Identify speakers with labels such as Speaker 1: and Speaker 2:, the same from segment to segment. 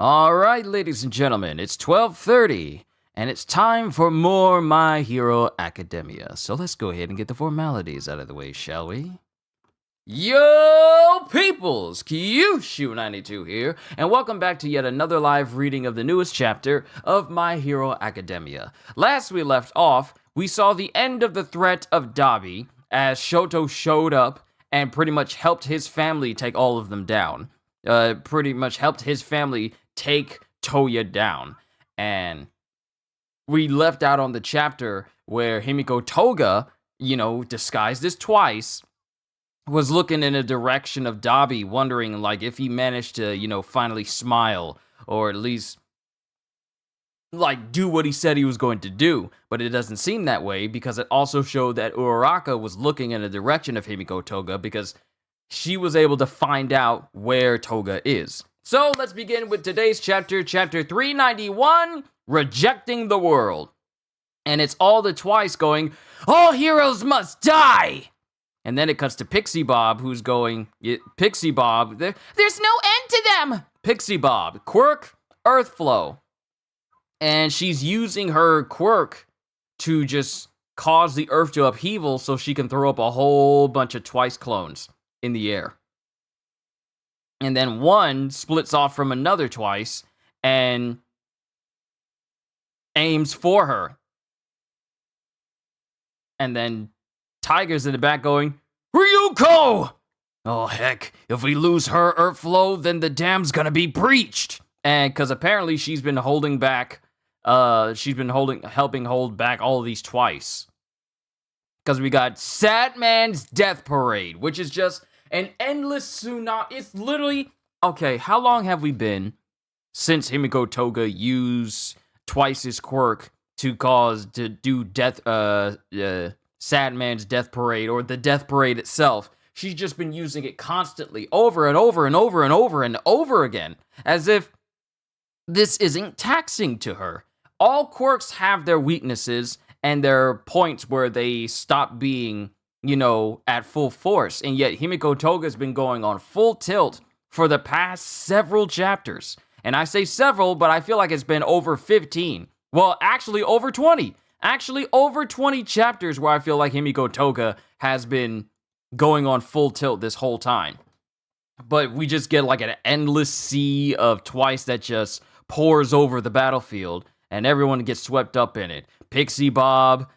Speaker 1: All right, ladies and gentlemen, it's 12:30 and it's time for more My Hero Academia. So let's go ahead and get the formalities out of the way, shall we? Yo, peoples! Kyushu92 here, and welcome back to yet another live reading of the newest chapter of My Hero Academia. Last we left off, we saw the end of the threat of Dabi as Shoto showed up and pretty much helped his family take all of them down. Pretty much helped his family take Toya down. And we left out on the chapter where Himiko Toga, disguised as Twice, was looking in a direction of Dabi, wondering like if he managed to, finally smile or at least like do what he said he was going to do. But it doesn't seem that way because it also showed that Uraraka was looking in a direction of Himiko Toga because she was able to find out where Toga is. So let's begin with today's chapter, chapter 391, Rejecting the World. And it's all the Twice going, all heroes must die! And then it cuts to Pixie Bob, who's going, Pixie Bob, there's no end to them! Pixie Bob, quirk, Earth Flow. And she's using her quirk to just cause the Earth to upheaval so she can throw up a whole bunch of Twice clones in the air. And then one splits off from another Twice and aims for her. And then Tiger's in the back going, Ryuko! Oh heck, if we lose her Earth Flow, then the dam's gonna be breached. And because apparently she's been holding back, helping hold back all of these Twice. Because we got Sadman's Death Parade, which is just an endless tsunami. It's literally, okay, how long have we been since Himiko Toga used Twice's quirk to do Sadman's Death Parade, or the Death Parade itself? She's just been using it constantly, over and over and over and over and over again, as if this isn't taxing to her. All quirks have their weaknesses and their points where they stop being, at full force. And yet Himiko Toga's been going on full tilt for the past several chapters. And I say several, but I feel like it's been over 15. Well, actually over 20. Actually over 20 chapters where I feel like Himiko Toga has been going on full tilt this whole time. But we just get like an endless sea of Twice that just pours over the battlefield, and everyone gets swept up in it. Pixie Bob,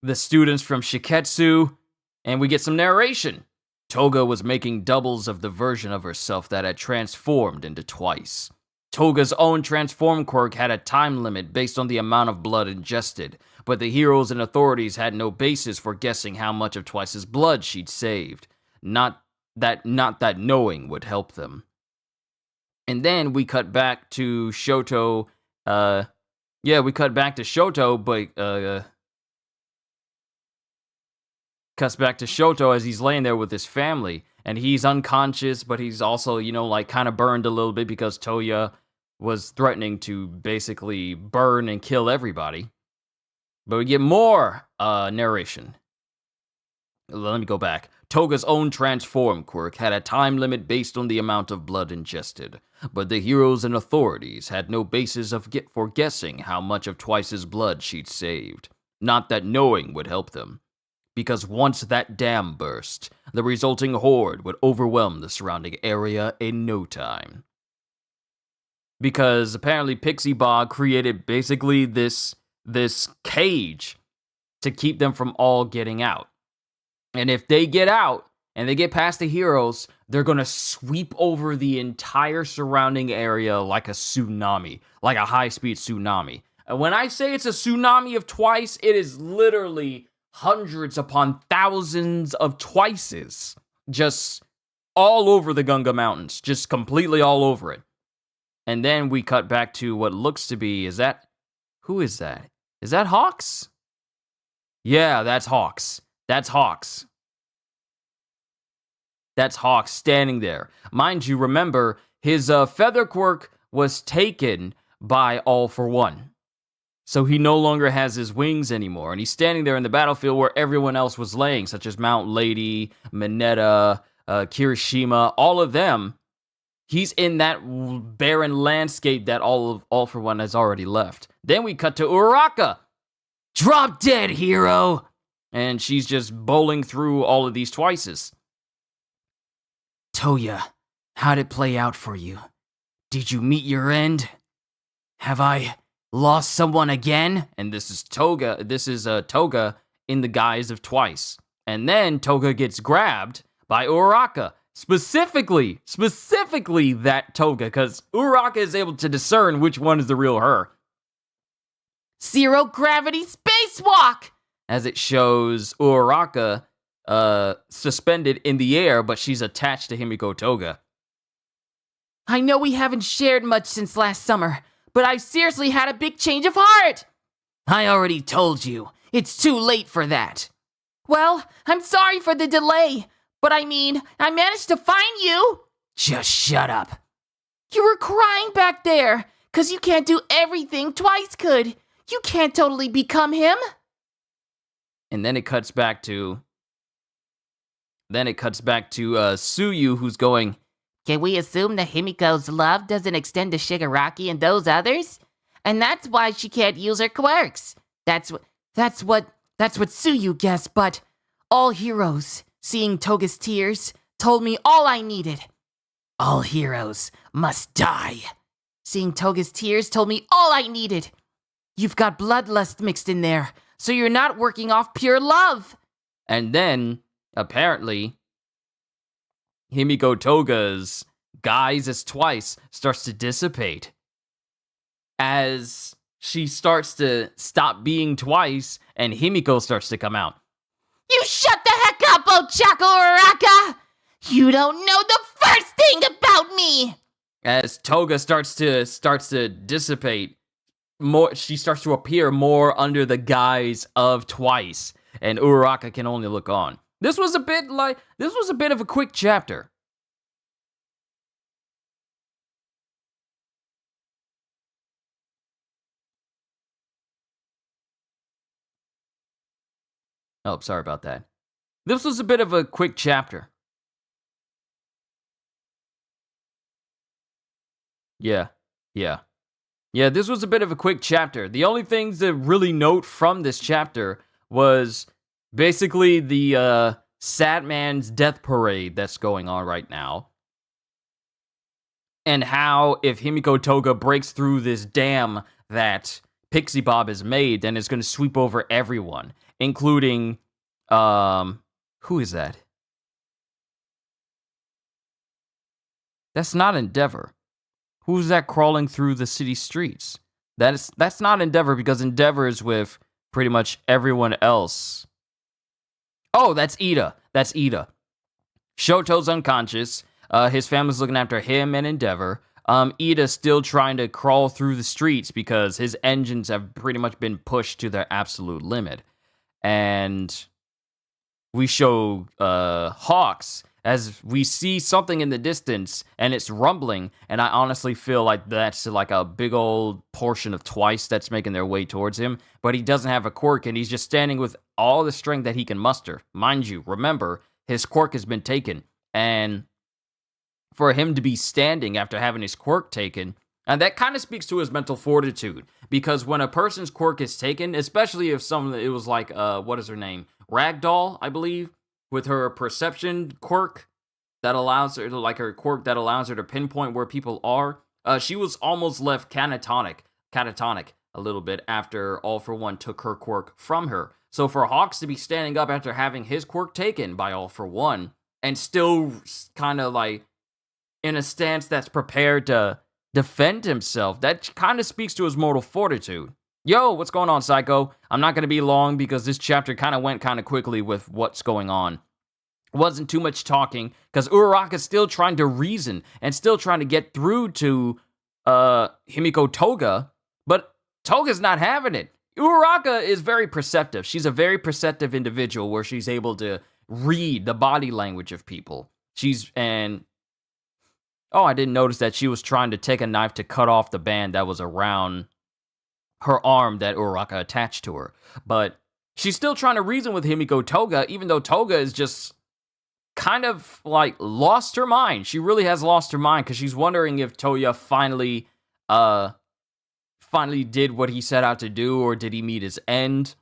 Speaker 1: the students from Shiketsu, and we get some narration. Toga was making doubles of the version of herself that had transformed into Twice. Toga's own transform quirk had a time limit based on the amount of blood ingested, but the heroes and authorities had no basis for guessing how much of Twice's blood she'd saved. Not that knowing would help them. And then we cut back to Shoto, but cuts back to Shoto as he's laying there with his family, and he's unconscious, but he's also, kind of burned a little bit because Toya was threatening to basically burn and kill everybody. But we get more narration. Let me go back. Toga's own transform quirk had a time limit based on the amount of blood ingested, but the heroes and authorities had no basis for guessing how much of Twice's blood she'd saved. Not that knowing would help them, because once that dam burst, the resulting horde would overwhelm the surrounding area in no time. Because apparently Pixie Bob created basically this cage to keep them from all getting out. And if they get out and they get past the heroes, they're going to sweep over the entire surrounding area like a tsunami, like a high-speed tsunami. And when I say it's a tsunami of Twice, it is literally hundreds upon thousands of Twices just all over the Gunga Mountains, just completely all over it. And then we cut back to what looks to be, who is that? Is that Hawks? Yeah, that's Hawks. That's Hawks. That's Hawks standing there. Mind you, remember, his feather quirk was taken by All For One. So he no longer has his wings anymore, and he's standing there in the battlefield where everyone else was laying, such as Mount Lady, Mineta, Kirishima, all of them He's in that barren landscape that All for One has already left. Then we cut to Uraraka. Drop dead, hero! And she's just bowling through all of these twices. Toya, how'd it play out for you? Did you meet your end? Have I lost someone again? And this is Toga in the guise of Twice. And then Toga gets grabbed by Uraraka. Specifically that Toga, because Uraraka is able to discern which one is the real her. Zero gravity spacewalk! As it shows Uraraka suspended in the air, but she's attached to Himiko Toga. I know we haven't shared much since last summer, but I seriously had a big change of heart! I already told you. It's too late for that. Well, I'm sorry for the delay, but I managed to find you. Just shut up. You were crying back there, 'cause you can't do everything Twice could. You can't totally become him. And then it cuts back to Tsuyu, who's going, can we assume that Himiko's love doesn't extend to Shigaraki and those others? And that's why she can't use her quirks. That's what Tsuyu guessed, but all heroes, seeing Toga's tears, told me all I needed. All heroes must die. Seeing Toga's tears told me all I needed. You've got bloodlust mixed in there, so you're not working off pure love. And then, apparently, Himiko Toga's guise as Twice starts to dissipate. As she starts to stop being Twice, and Himiko starts to come out. You shut the heck up, Ochako Uraraka! You don't know the first thing about me! As Toga starts to dissipate, she starts to appear more under the guise of Twice, and Uraraka can only look on. This was a bit of a quick chapter. Oh, sorry about that. This was a bit of a quick chapter. Yeah, this was a bit of a quick chapter. The only things to really note from this chapter was basically the Sad Man's death parade that's going on right now. And how if Himiko Toga breaks through this dam that Pixie Bob has made, then it's going to sweep over everyone, including, who is that? That's not Endeavor. Who's that crawling through the city streets? That's not Endeavor, because Endeavor is with pretty much everyone else. Oh, that's Ida. Shoto's unconscious. His family's looking after him and Endeavor. Ida's still trying to crawl through the streets because his engines have pretty much been pushed to their absolute limit. And we show Hawks as we see something in the distance, and it's rumbling, and I honestly feel like that's like a big old portion of Twice that's making their way towards him, but he doesn't have a quirk, and he's just standing with all the strength that he can muster. Mind you, remember, his quirk has been taken, and for him to be standing after having his quirk taken, and that kind of speaks to his mental fortitude, because when a person's quirk is taken, especially if it was like, what is her name? Ragdoll, I believe, with her perception quirk that allows her to, like her quirk that allows her to pinpoint where people are. She was almost left catatonic a little bit after All for One took her quirk from her. So for Hawks to be standing up after having his quirk taken by All for One and still kind of like in a stance that's prepared to defend himself, that kind of speaks to his mortal fortitude. Yo, what's going on, Psycho? I'm not going to be long because this chapter kind of went kind of quickly with what's going on. Wasn't too much talking because Uraraka's still trying to reason and still trying to get through to Himiko Toga, but Toga's not having it. Uraraka is very perceptive. She's a very perceptive individual where she's able to read the body language of people. I didn't notice that she was trying to take a knife to cut off the band that was around her arm that Uraraka attached to her. But she's still trying to reason with Himiko Toga, even though Toga is just kind of like lost her mind. She really has lost her mind because she's wondering if Toya finally did what he set out to do, or did he meet his end?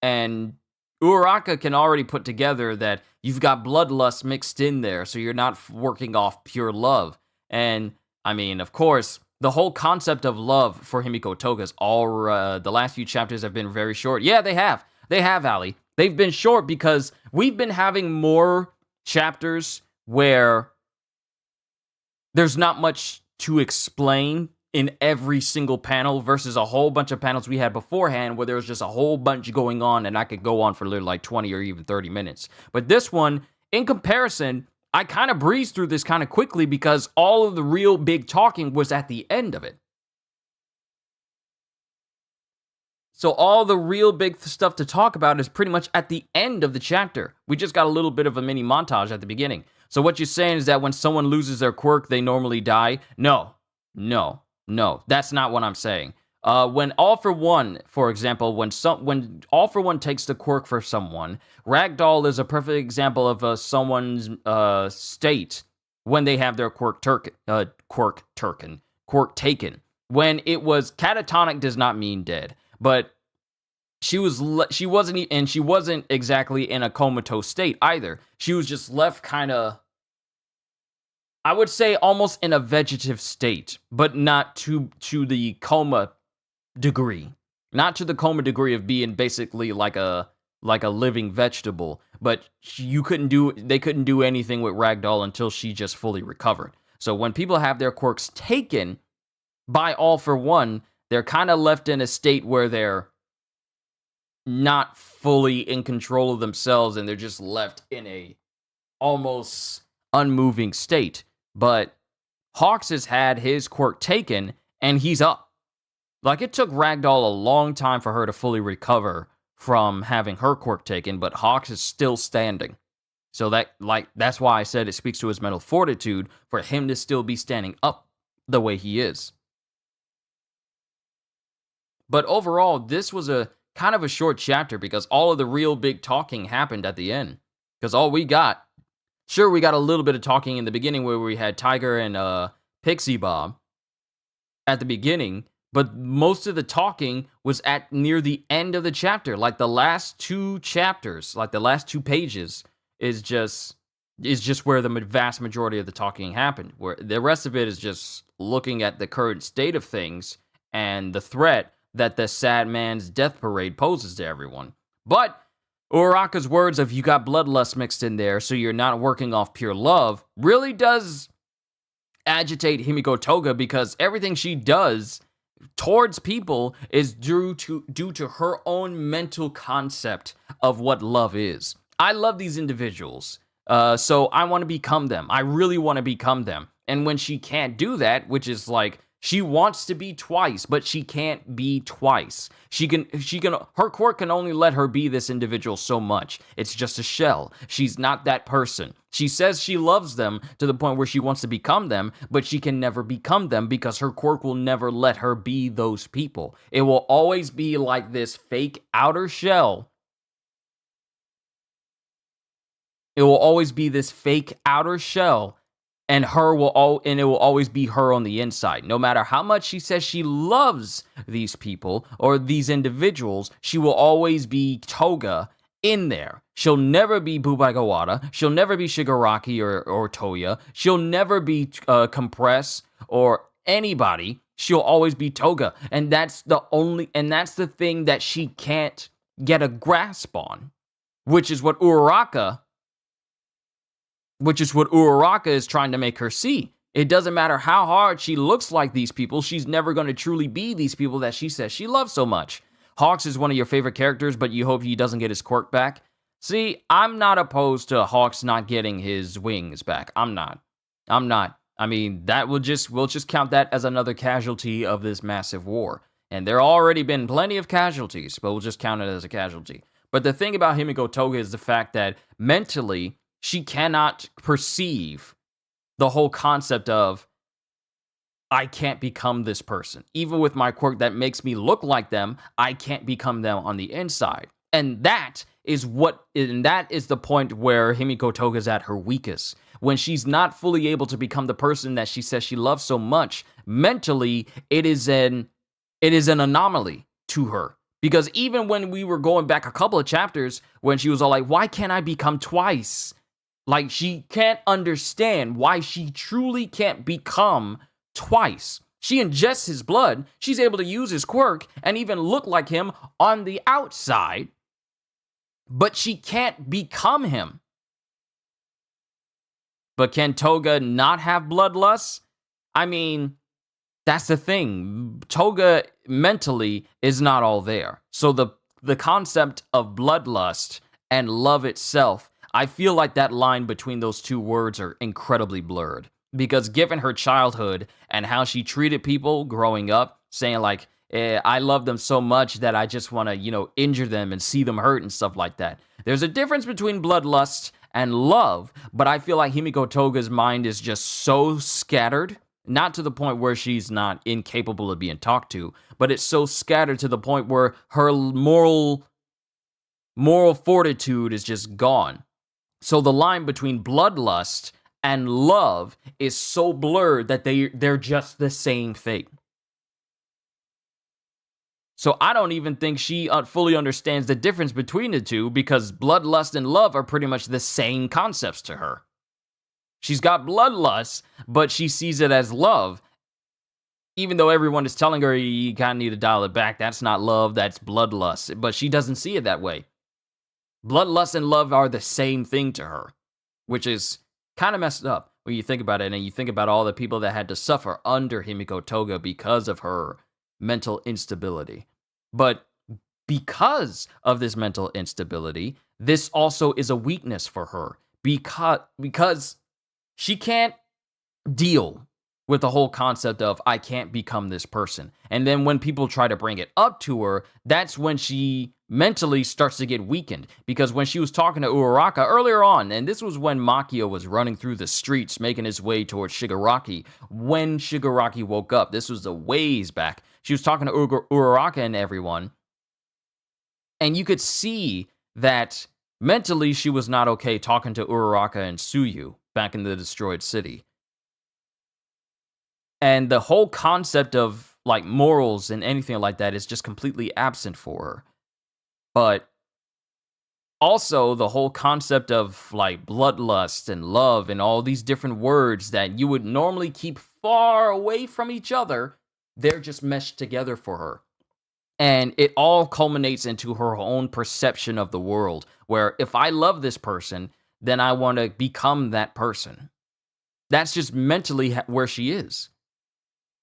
Speaker 1: And Uraraka can already put together that you've got bloodlust mixed in there, so you're not working off pure love. And I mean, of course, the whole concept of love for Himiko Toga's the last few chapters have been very short. Yeah, they have. They have, Ali. They've been short because we've been having more chapters where there's not much to explain in every single panel versus a whole bunch of panels we had beforehand where there was just a whole bunch going on and I could go on for literally like 20 or even 30 minutes. But this one, in comparison, I kind of breezed through this kind of quickly because all of the real big talking was at the end of it. So all the real big stuff to talk about is pretty much at the end of the chapter. We just got a little bit of a mini montage at the beginning. So what you're saying is that when someone loses their quirk, they normally die? No, that's not what I'm saying. When All For One, for example, when All For One takes the quirk for someone, Ragdoll is a perfect example of someone's state when they have their quirk taken. When it was catatonic does not mean dead, but she wasn't exactly in a comatose state either. She was just left kind of, I would say, almost in a vegetative state, but not to the coma degree. Not to the coma degree of being basically like a living vegetable, but they couldn't do anything with Ragdoll until she just fully recovered. So when people have their quirks taken by All For One, they're kind of left in a state where they're not fully in control of themselves and they're just left in a almost unmoving state. But Hawks has had his quirk taken and he's up. Like, it took Ragdoll a long time for her to fully recover from having her quirk taken, but Hawks is still standing. So that's why I said it speaks to his mental fortitude for him to still be standing up the way he is. But overall, this was a kind of a short chapter because all of the real big talking happened at the end. Because all we got, sure, we got a little bit of talking in the beginning where we had Tiger and Pixie Bob at the beginning, but most of the talking was at near the end of the chapter. Like the last two chapters, like the last 2 pages is just where the vast majority of the talking happened. Where the rest of it is just looking at the current state of things and the threat that the sad man's death parade poses to everyone. But Uraraka's words of "you got bloodlust mixed in there, so you're not working off pure love" really does agitate Himiko Toga because everything she does towards people is due to her own mental concept of what love is. I love these individuals, so I want to become them. I really want to become them. And when she can't do that, which is like, she wants to be twice, but she can't be twice. Her quirk can only let her be this individual so much. It's just a shell. She's not that person. She says she loves them to the point where she wants to become them, but she can never become them because her quirk will never let her be those people. It will always be like this fake outer shell. It will always be this fake outer shell. And it will always be her on the inside. No matter how much she says she loves these people or these individuals, she will always be Toga in there. She'll never be Bubaigawara. She'll never be Shigaraki or Toya. She'll never be Compress or anybody. She'll always be Toga. And that's the thing that she can't get a grasp on, which is what Uraraka is trying to make her see. It doesn't matter how hard she looks like these people, she's never going to truly be these people that she says she loves so much. Hawks is one of your favorite characters, but you hope he doesn't get his quirk back. See, I'm not opposed to Hawks not getting his wings back. I'm not. I mean, we'll just count that as another casualty of this massive war. And there already been plenty of casualties, but we'll just count it as a casualty. But the thing about Himiko Toga is the fact that mentally, she cannot perceive the whole concept of, I can't become this person. Even with my quirk that makes me look like them, I can't become them on the inside. And that is the point where Himiko Toga's at her weakest. When she's not fully able to become the person that she says she loves so much, mentally, it is an anomaly to her. Because even when we were going back a couple of chapters, when she was all like, why can't I become twice? Like, she can't understand why she truly can't become twice. She ingests his blood, she's able to use his quirk, and even look like him on the outside, but she can't become him. But can Toga not have bloodlust? I mean, that's the thing. Toga mentally is not all there. So the concept of bloodlust and love itself, I feel like that line between those two words are incredibly blurred. Because given her childhood and how she treated people growing up, saying like, I love them so much that I just want to, injure them and see them hurt and stuff like that. There's a difference between bloodlust and love, but I feel like Himiko Toga's mind is just so scattered. Not to the point where she's not incapable of being talked to, but it's so scattered to the point where her moral fortitude is just gone. So the line between bloodlust and love is so blurred that they're just the same thing. So I don't even think she fully understands the difference between the two, because bloodlust and love are pretty much the same concepts to her. She's got bloodlust, but she sees it as love. Even though everyone is telling her, you kind of need to dial it back. That's not love, that's bloodlust. But she doesn't see it that way. Bloodlust and love are the same thing to her, which is kind of messed up when you think about it. And you think about all the people that had to suffer under Himiko Toga because of her mental instability. But because of this mental instability, this also is a weakness for her. Because she can't deal with the whole concept of, I can't become this person. And then when people try to bring it up to her, that's when she mentally starts to get weakened. Because when she was talking to Uraraka earlier on, and this was when Makia was running through the streets, making his way towards Shigaraki, when Shigaraki woke up, this was a ways back, she was talking to Uraraka and everyone, and you could see that mentally she was not okay talking to Uraraka and Tsuyu back in the destroyed city. And the whole concept of like morals and anything like that is just completely absent for her. But also the whole concept of like bloodlust and love and all these different words that you would normally keep far away from each other, they're just meshed together for her. And it all culminates into her own perception of the world, where if I love this person, then I want to become that person. That's just mentally where she is.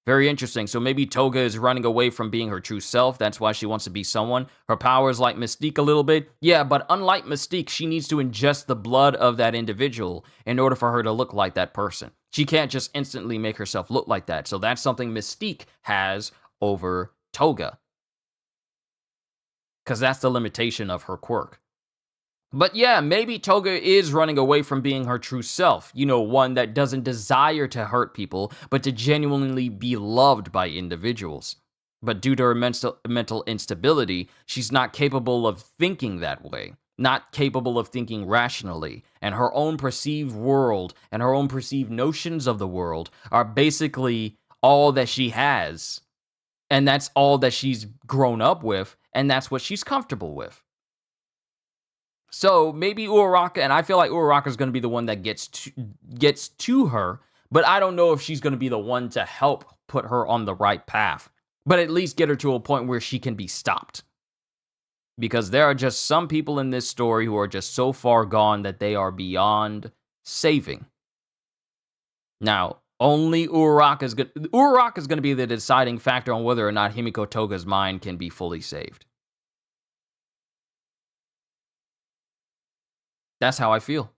Speaker 1: Very interesting. So maybe Toga is running away from being her true self. That's why she wants to be someone. Her power is like Mystique a little bit. Yeah, but unlike Mystique, she needs to ingest the blood of that individual in order for her to look like that person. She can't just instantly make herself look like that. So that's something Mystique has over Toga, because that's the limitation of her quirk. But yeah, maybe Toga is running away from being her true self. One that doesn't desire to hurt people, but to genuinely be loved by individuals. But due to her mental instability, she's not capable of thinking that way. Not capable of thinking rationally. And her own perceived world and her own perceived notions of the world are basically all that she has. And that's all that she's grown up with, and that's what she's comfortable with. So maybe Uraraka, and I feel like Uraraka is going to be the one that gets to her, but I don't know if she's going to be the one to help put her on the right path, but at least get her to a point where she can be stopped. Because there are just some people in this story who are just so far gone that they are beyond saving. Now, only Uraraka is going to be the deciding factor on whether or not Himiko Toga's mind can be fully saved. That's how I feel.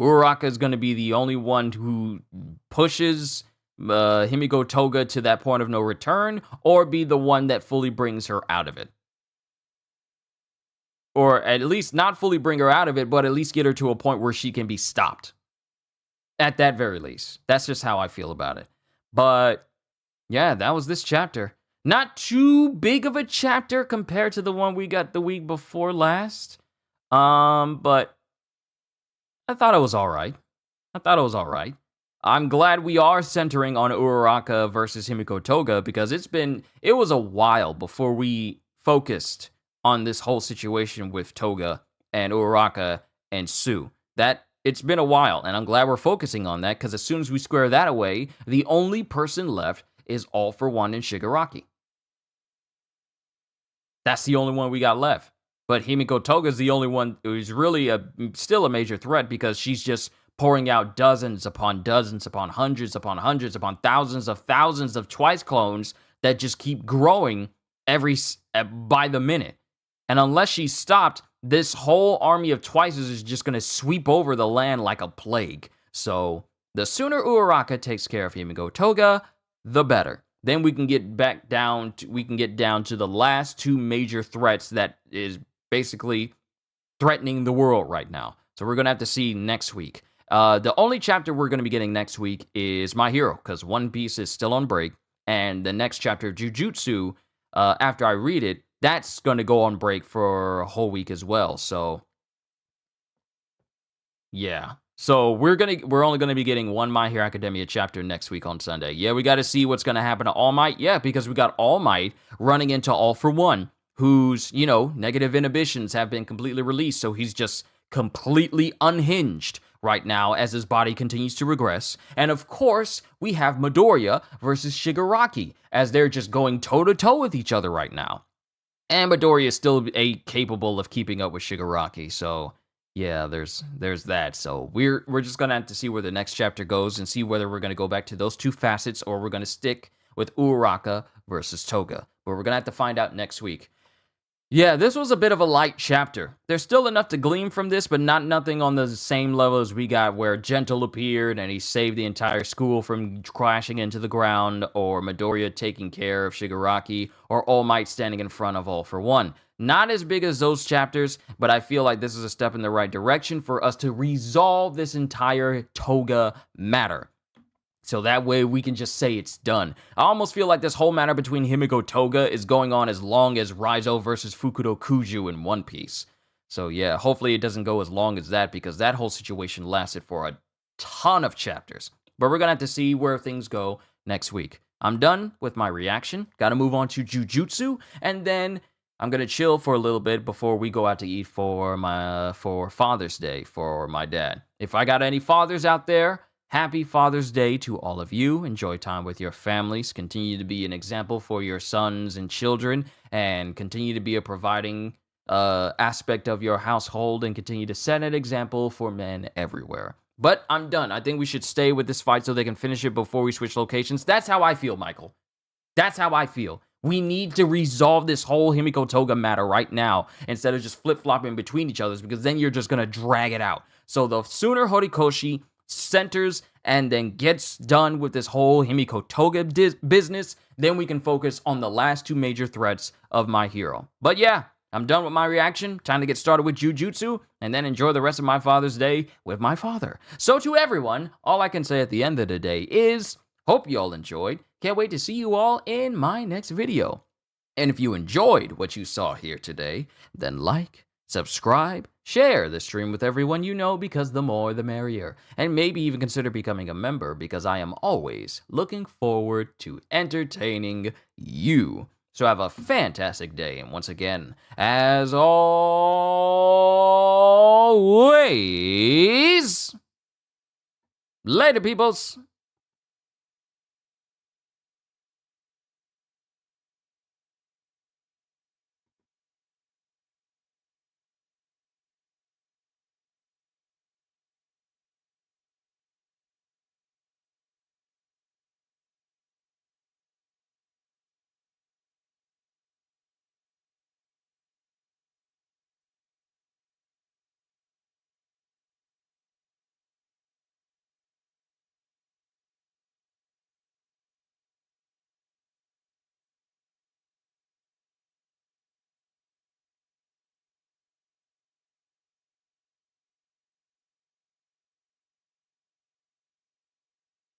Speaker 1: Uraraka is going to be the only one who pushes Himiko Toga to that point of no return, or be the one that fully brings her out of it. Or at least not fully bring her out of it, but at least get her to a point where she can be stopped. At that very least. That's just how I feel about it. But yeah, that was this chapter. Not too big of a chapter compared to the one we got the week before last. But I thought it was all right. I'm glad we are centering on Uraraka versus Himiko Toga because it was a while before we focused on this whole situation with Toga and Uraraka and Sue. It's been a while, and I'm glad we're focusing on that because as soon as we square that away, the only person left is All For One and Shigaraki. That's the only one we got left. But Himiko Toga is the only one who's really still a major threat because she's just pouring out dozens upon hundreds upon thousands of Twice clones that just keep growing by the minute. And unless she stopped, this whole army of Twices is just going to sweep over the land like a plague. So the sooner Uraraka takes care of Himiko Toga, the better. Then we can get down to the last two major threats that is basically threatening the world right now. So we're going to have to see next week. The only chapter we're going to be getting next week is My Hero, because One Piece is still on break. And the next chapter of Jujutsu, after I read it, that's going to go on break for a whole week as well. So, yeah. So we're only going to be getting one My Hero Academia chapter next week on Sunday. Yeah, we got to see what's going to happen to All Might. Yeah, because we got All Might running into All For One, whose, negative inhibitions have been completely released. So he's just completely unhinged right now as his body continues to regress. And of course, we have Midoriya versus Shigaraki as they're just going toe-to-toe with each other right now. And Midoriya is still capable of keeping up with Shigaraki, so yeah, there's that. So we're just gonna have to see where the next chapter goes and see whether we're gonna go back to those two facets or we're gonna stick with Uraraka versus Toga. But we're gonna have to find out next week. Yeah, this was a bit of a light chapter. There's still enough to glean from this, but nothing on the same level as we got where Gentle appeared and he saved the entire school from crashing into the ground, or Midoriya taking care of Shigaraki, or All Might standing in front of All For One. Not as big as those chapters, but I feel like this is a step in the right direction for us to resolve this entire Toga matter. So that way we can just say it's done. I almost feel like this whole matter between Himiko Toga is going on as long as Raizo versus Fukudo Kuju in One Piece. So yeah, hopefully it doesn't go as long as that because that whole situation lasted for a ton of chapters. But we're going to have to see where things go next week. I'm done with my reaction. Got to move on to Jujutsu, and then I'm going to chill for a little bit before we go out to eat for Father's Day for my dad. If I got any fathers out there, happy Father's Day to all of you. Enjoy time with your families. Continue to be an example for your sons and children, and continue to be a providing aspect of your household, and continue to set an example for men everywhere. But I'm done. I think we should stay with this fight so they can finish it before we switch locations. That's how I feel, Michael. That's how I feel. We need to resolve this whole Himiko Toga matter right now instead of just flip-flopping between each other, because then you're just going to drag it out. So the sooner Horikoshi centers and then gets done with this whole Himiko Toga business, then we can focus on the last two major threats of My Hero. But yeah, I'm done with my reaction. Time to get started with Jujutsu and then enjoy the rest of my Father's Day with my father. So to everyone, all I can say at the end of the day is, hope you all enjoyed. Can't wait to see you all in my next video. And if you enjoyed what you saw here today, then like, subscribe, share the stream with everyone you know, because the more the merrier. And maybe even consider becoming a member, because I am always looking forward to entertaining you. So have a fantastic day, and once again, as always, later peoples!